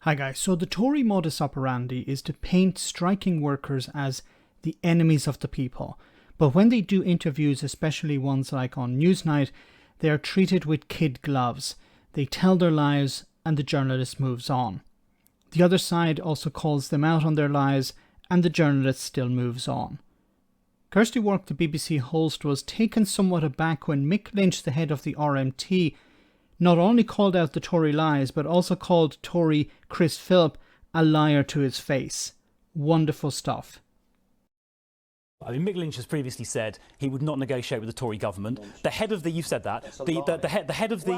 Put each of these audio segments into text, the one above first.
Hi guys, so the Tory modus operandi is to paint striking workers as the enemies of the people. But when they do interviews, especially ones like on Newsnight, they are treated with kid gloves. They tell their lies and the journalist moves on. The other side also calls them out on their lies and the journalist still moves on. Kirsty Wark, the BBC host, was taken somewhat aback when Mick Lynch, the head of the RMT, not only called out the Tory lies, but also called Tory Chris Philip a liar to his face. Wonderful stuff. I mean, Mick Lynch has previously said he would not negotiate with the Tory government. The head of the, you've said that. The head of the,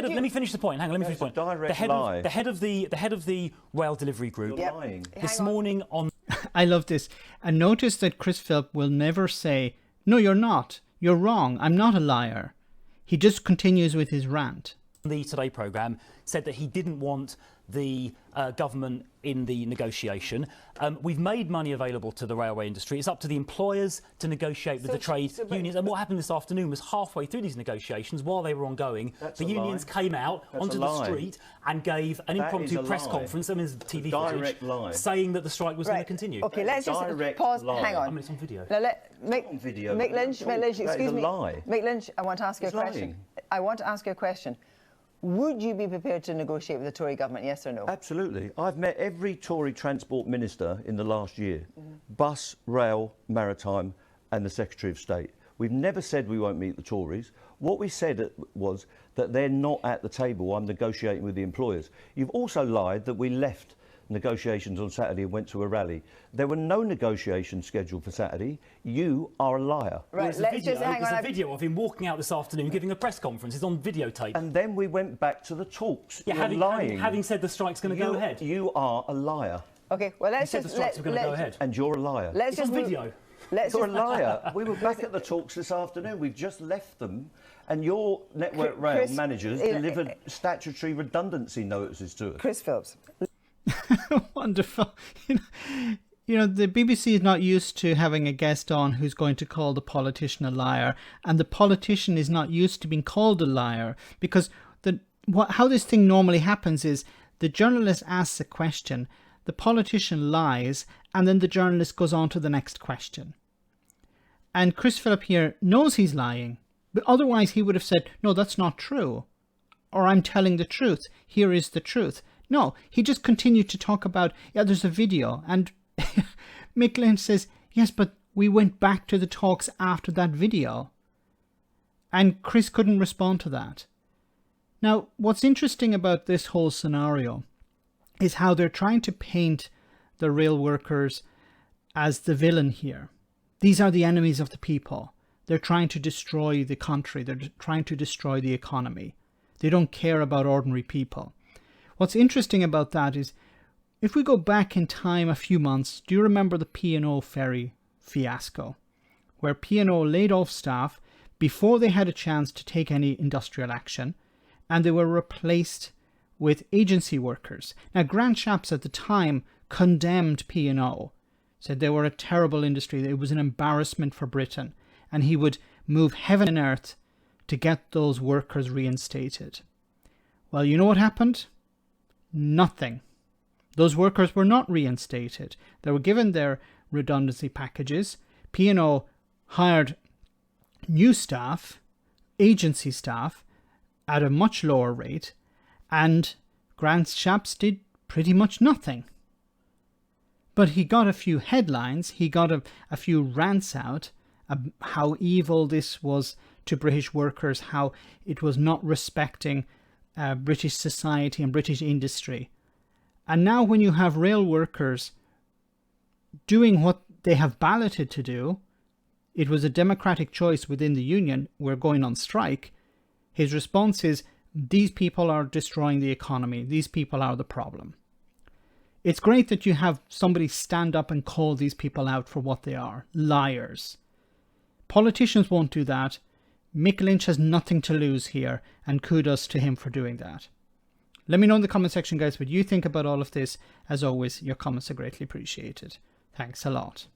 let me finish the point. Hang on, let me finish the point. The head of the rail delivery group this morning on. I love this. And notice that Chris Philip will never say, "No, you're not. You're wrong. I'm not a liar." He just continues with his rant. The Today programme said that he didn't want the government in the negotiation. We've made money available to the railway industry. It's up to the employers to negotiate with the trade unions. And what happened this afternoon was halfway through these negotiations, while they were ongoing, the unions came out onto the street and gave an impromptu press conference, I mean, there's TV footage, saying that the strike was going to continue. OK, let's just pause. Hang on. I mean, it's on video. Now, Mick Lynch, excuse me. Mick Lynch, I want to ask you a question. I want to ask you a question. Would you be prepared to negotiate with the Tory government, yes or no? Absolutely. I've met every Tory transport minister in the last year. Bus, rail, maritime and the Secretary of State. We've never said we won't meet the Tories. What we said was that they're not at the table while I'm negotiating with the employers. You've also lied that we left negotiations on Saturday and went to a rally. There were no negotiations scheduled for Saturday. You are a liar. Right, well, there's a video of him walking out this afternoon giving a press conference. It's on videotape. And then we went back to the talks. Yeah, having said the strike's going to go ahead. You are a liar. OK, well, let's just... the strikes are going to go ahead. And you're a liar. Let's it's on video. You're a liar. We were back at the talks this afternoon. We've just left them. And your Network Rail managers delivered statutory redundancy notices to us. Chris Phillips. Wonderful. You know, the BBC is not used to having a guest on who's going to call the politician a liar, and the politician is not used to being called a liar, because how this thing normally happens is the journalist asks a question, the politician lies, and then the journalist goes on to the next question. And Chris Philip here knows he's lying, but otherwise he would have said, "No, that's not true," or "I'm telling the truth. Here is the truth." No, he just continued to talk about, yeah, there's a video. And Mick Lynch says, yes, but we went back to the talks after that video. And Chris couldn't respond to that. Now, what's interesting about this whole scenario is how they're trying to paint the rail workers as the villain here. These are the enemies of the people. They're trying to destroy the country. They're trying to destroy the economy. They don't care about ordinary people. What's interesting about that is, if we go back in time a few months, do you remember the P&O ferry fiasco, where P&O laid off staff before they had a chance to take any industrial action, and they were replaced with agency workers? Now, Grant Shapps at the time condemned P&O, said they were a terrible industry, it was an embarrassment for Britain, and he would move heaven and earth to get those workers reinstated. Well, you know what happened? Nothing. Those workers were not reinstated. They were given their redundancy packages. P&O hired new staff, agency staff, at a much lower rate, and Grant Shapps did pretty much nothing. But he got a few headlines, he got a few rants out, how evil this was to British workers, how it was not respecting British society and British industry. And now when you have rail workers doing what they have balloted to do, it was a democratic choice within the union, we're going on strike, his response is, these people are destroying the economy, these people are the problem. It's great that you have somebody stand up and call these people out for what they are, liars. Politicians won't do that. Mick Lynch has nothing to lose here, and kudos to him for doing that. Let me know in the comment section, guys, what you think about all of this. As always, your comments are greatly appreciated. Thanks a lot.